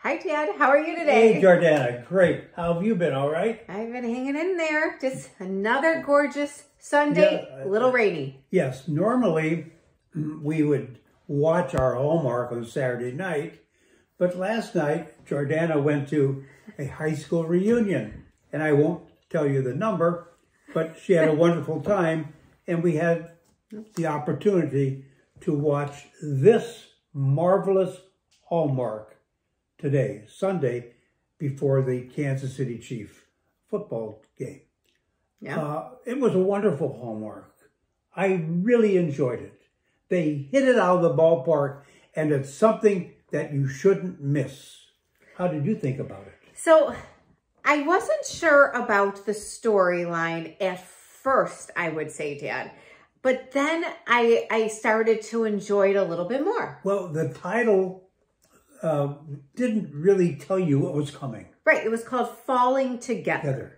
Hi, Dad. How are you today? Hey, Jordana. Great. How have you been? All right? I've been hanging in there. Just another gorgeous Sunday, a little rainy. Yes. Normally, we would watch our Hallmark on Saturday night, but last night, Jordana went to a high school reunion, and I won't tell you the number, but she had a wonderful time, and we had the opportunity to watch this marvelous Hallmark today, Sunday, before the Kansas City Chiefs football game. Yeah. It was a wonderful Hallmark. I really enjoyed it. They hit it out of the ballpark, and it's something that you shouldn't miss. How did you think about it? So I wasn't sure about the storyline at first, I would say, Dad. But then I started to enjoy it a little bit more. Well, the title didn't really tell you what was coming. Right. It was called Falling Together.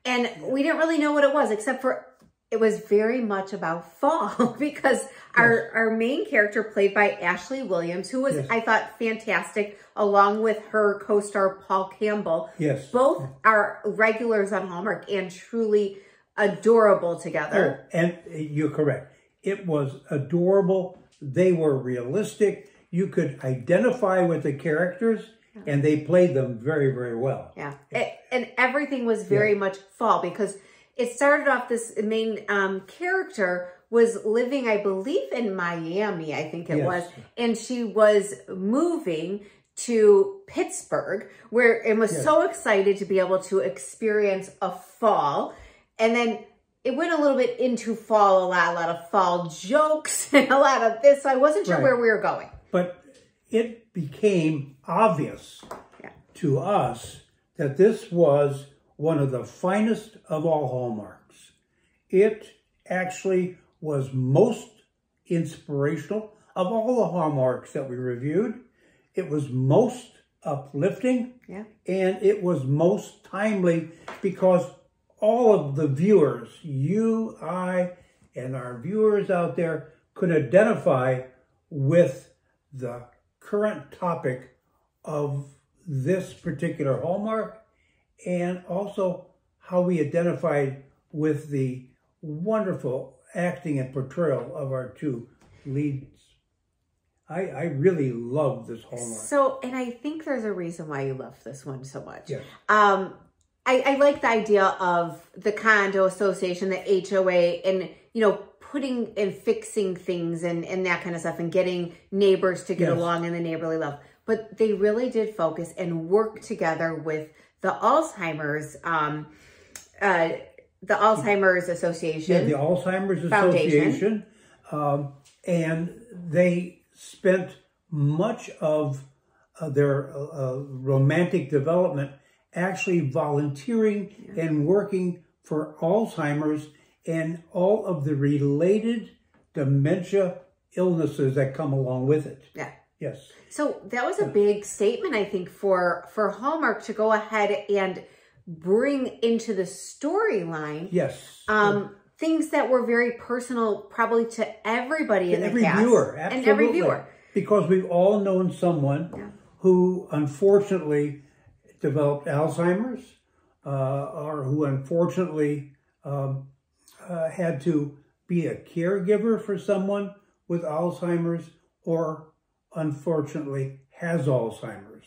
And we didn't really know what it was, except for it was very much about fall because our main character, played by Ashley Williams, who was, I thought, fantastic, along with her co-star Paul Campbell. Yes. Both are regulars on Hallmark and truly adorable together. Oh, and you're correct. It was adorable. They were realistic. You could identify with the characters, and they played them very, very well. Yeah. And everything was very much fall because it started off, this main character was living, I believe, in Miami, I think it was. And she was moving to Pittsburgh, where it was so excited to be able to experience a fall. And then it went a little bit into fall, a lot of fall jokes and a lot of this. So I wasn't sure where we were going. But it became obvious to us that this was one of the finest of all Hallmarks. It actually was most inspirational of all the Hallmarks that we reviewed. It was most uplifting, and it was most timely because all of the viewers, you, I, and our viewers out there could identify with the current topic of this particular Hallmark, and also how we identified with the wonderful acting and portrayal of our two leads. I really love this Hallmark. So, and I think there's a reason why you love this one so much. Yes. I like the idea of the condo association, the HOA, and, you know, putting and fixing things and that kind of stuff, and getting neighbors to get along in the neighborly love. But they really did focus and work together with the Alzheimer's, Association. Yeah, the Alzheimer's Association. And they spent much of their romantic development actually volunteering and working for Alzheimer's and all of the related dementia illnesses that come along with it. Yeah. Yes. So that was a big statement, I think, for Hallmark to go ahead and bring into the storyline. Yes. Things that were very personal, probably to everybody in the cast. Every viewer, absolutely. And every viewer. Because we've all known someone who unfortunately developed Alzheimer's, or who unfortunately had to be a caregiver for someone with Alzheimer's, or unfortunately has Alzheimer's.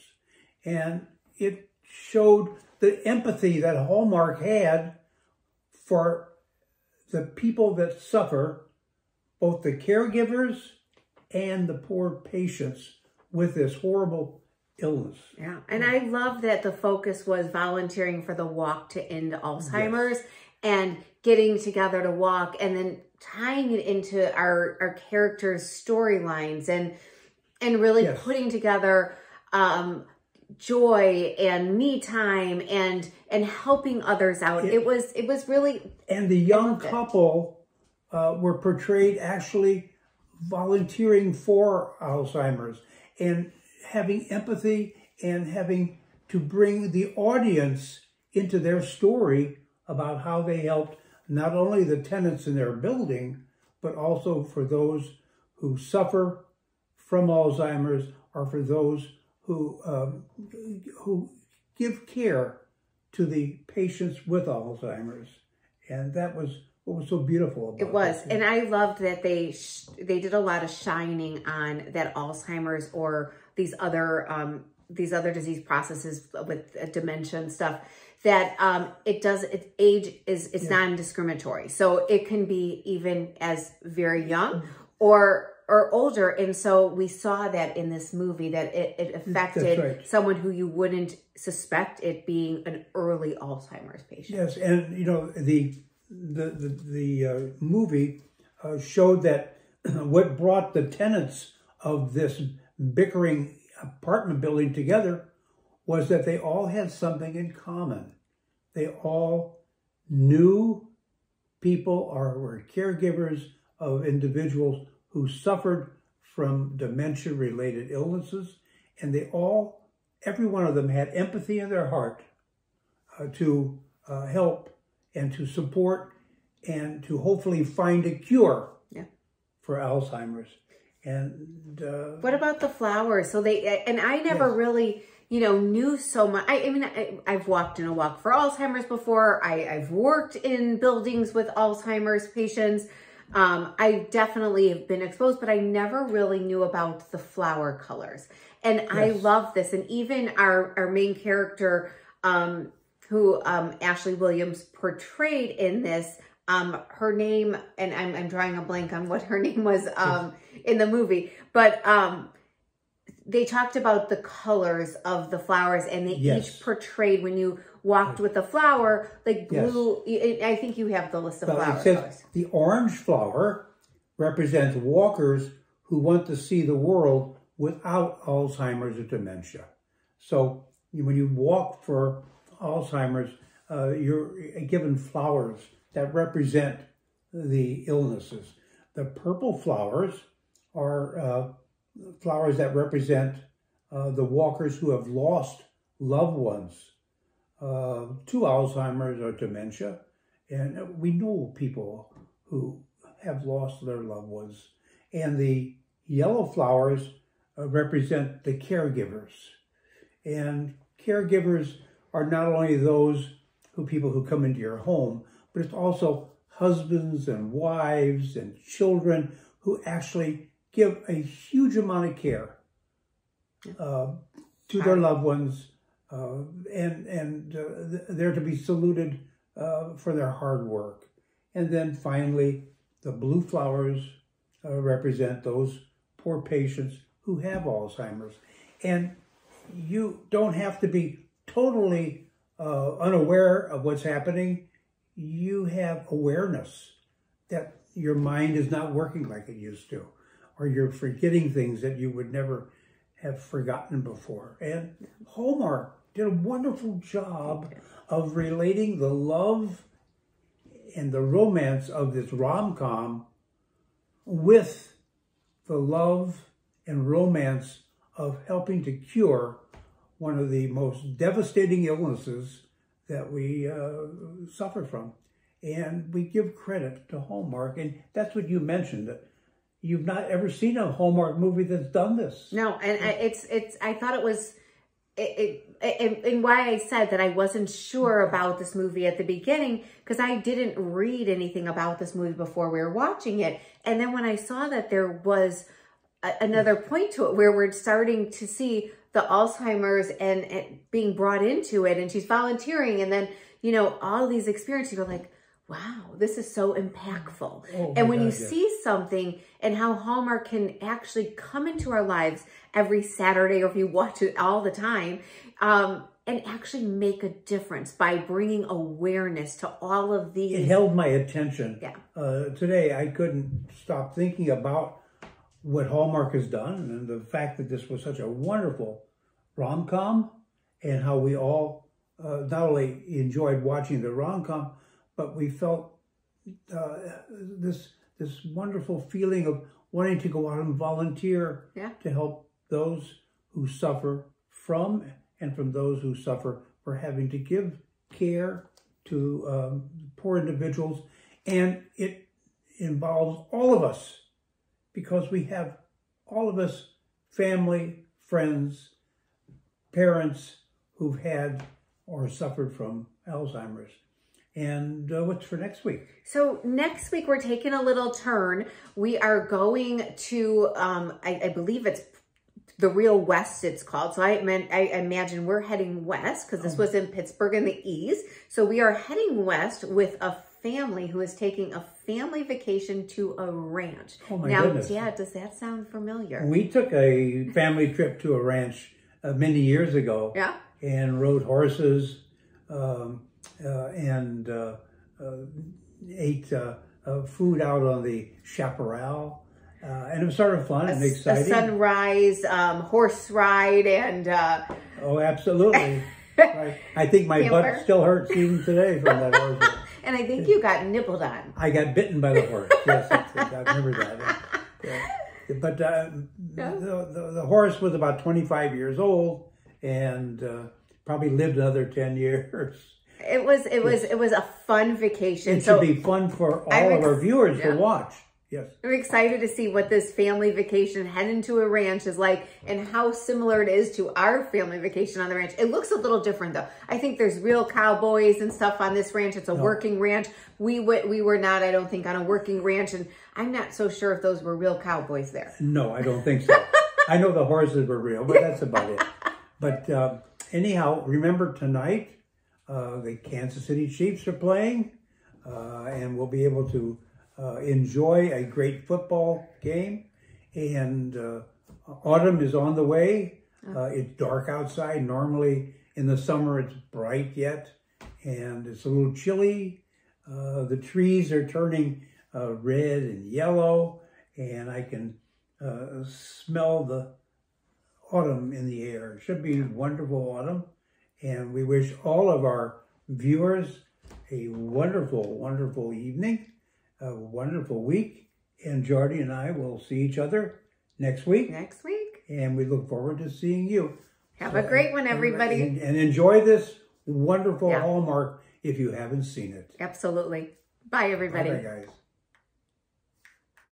And it showed the empathy that Hallmark had for the people that suffer, both the caregivers and the poor patients with this horrible illness. Yeah, and I love that the focus was volunteering for the walk to end Alzheimer's and getting together to walk, and then tying it into our characters' storylines and really putting together joy and me time and helping others out. It was really, and the young couple were portrayed actually volunteering for Alzheimer's and having empathy and having to bring the audience into their story about how they helped not only the tenants in their building, but also for those who suffer from Alzheimer's, or for those who give care to the patients with Alzheimer's, and that was what was so beautiful about it. It was, and I loved that they did a lot of shining on that Alzheimer's or these other disease processes with dementia and stuff. That age is non-discriminatory, so it can be even as very young or older, and so we saw that in this movie that it affected someone who you wouldn't suspect it being an early Alzheimer's patient. Yes, and you know the movie showed that what brought the tenants of this bickering apartment building together was that they all had something in common. They all knew people or were caregivers of individuals who suffered from dementia-related illnesses, and every one of them had empathy in their heart to help and to support and to hopefully find a cure for Alzheimer's. And what about the flowers? So I never really, knew so much. I mean, I've walked in a walk for Alzheimer's before. I've worked in buildings with Alzheimer's patients. I definitely have been exposed, but I never really knew about the flower colors. And I love this. And even our main character, who Ashley Williams portrayed in this, her name, and I'm drawing a blank on what her name was in the movie, but they talked about the colors of the flowers, and they each portrayed, when you walked with the flower, like blue. I think you have the list of flower colors. The orange flower represents walkers who want to see the world without Alzheimer's or dementia. So when you walk for Alzheimer's, you're given flowers that represent the illnesses. The purple flowers are flowers that represent the walkers who have lost loved ones to Alzheimer's or dementia. And we know people who have lost their loved ones. And the yellow flowers represent the caregivers. And caregivers are not only those people who come into your home, but it's also husbands and wives and children who actually give a huge amount of care to their loved ones, and they're to be saluted for their hard work. And then finally, the blue flowers represent those poor patients who have Alzheimer's. And you don't have to be totally unaware of what's happening. You have awareness that your mind is not working like it used to, or you're forgetting things that you would never have forgotten before. And Hallmark did a wonderful job of relating the love and the romance of this rom-com with the love and romance of helping to cure one of the most devastating illnesses that we suffer from. And we give credit to Hallmark. And that's what you mentioned, that you've not ever seen a Hallmark movie that's done this. No, and I thought it was, and why I said that I wasn't sure about this movie at the beginning, because I didn't read anything about this movie before we were watching it. And then when I saw that there was another point to it where we're starting to see the Alzheimer's and being brought into it, and she's volunteering, and then, all these experiences, you're like, wow, this is so impactful. And when you see something and how Hallmark can actually come into our lives every Saturday, or if you watch it all the time, and actually make a difference by bringing awareness to all of these. It held my attention. Today, I couldn't stop thinking about what Hallmark has done, and the fact that this was such a wonderful rom-com, and how we all not only enjoyed watching the rom-com, but we felt this wonderful feeling of wanting to go out and volunteer to help those who suffer from, and from those who suffer for having to give care to poor individuals. And it involves all of us, because we have, all of us, family, friends, parents who've had or suffered from Alzheimer's. And what's for next week? So next week, we're taking a little turn. We are going to, I believe it's the Real West, it's called. So I imagine we're heading west because this was in Pittsburgh in the East. So we are heading west with a family who is taking a family vacation to a ranch. Oh my goodness. Dad, does that sound familiar? We took a family trip to a ranch many years ago. Yeah. And rode horses and ate food out on the chaparral. And it was sort of fun and exciting. A sunrise horse ride and... oh, absolutely. Right. I think my butt still hurts even today from that horse. And I think you got nibbled on. I got bitten by the horse. Yes, I remember that. Yeah. But the horse was about 25 years old and probably lived another 10 years. It was a fun vacation. It should be fun for all of our viewers to watch. Yes. I'm excited to see what this family vacation heading to a ranch is like and how similar it is to our family vacation on the ranch. It looks a little different though. I think there's real cowboys and stuff on this ranch. It's a working ranch. We were not, I don't think, on a working ranch, and I'm not so sure if those were real cowboys there. No, I don't think so. I know the horses were real, but that's about it. But anyhow, remember tonight, the Kansas City Chiefs are playing, and we'll be able to enjoy a great football game. And autumn is on the way. It's dark outside. Normally in the summer it's bright yet, and it's a little chilly. The trees are turning red and yellow, and I can smell the autumn in the air. It should be wonderful autumn. And we wish all of our viewers a wonderful, wonderful evening, a wonderful week. And Jordy and I will see each other next week. Next week. And we look forward to seeing you. Have a great one, everybody. And enjoy this wonderful Hallmark if you haven't seen it. Absolutely. Bye, everybody. Bye, guys.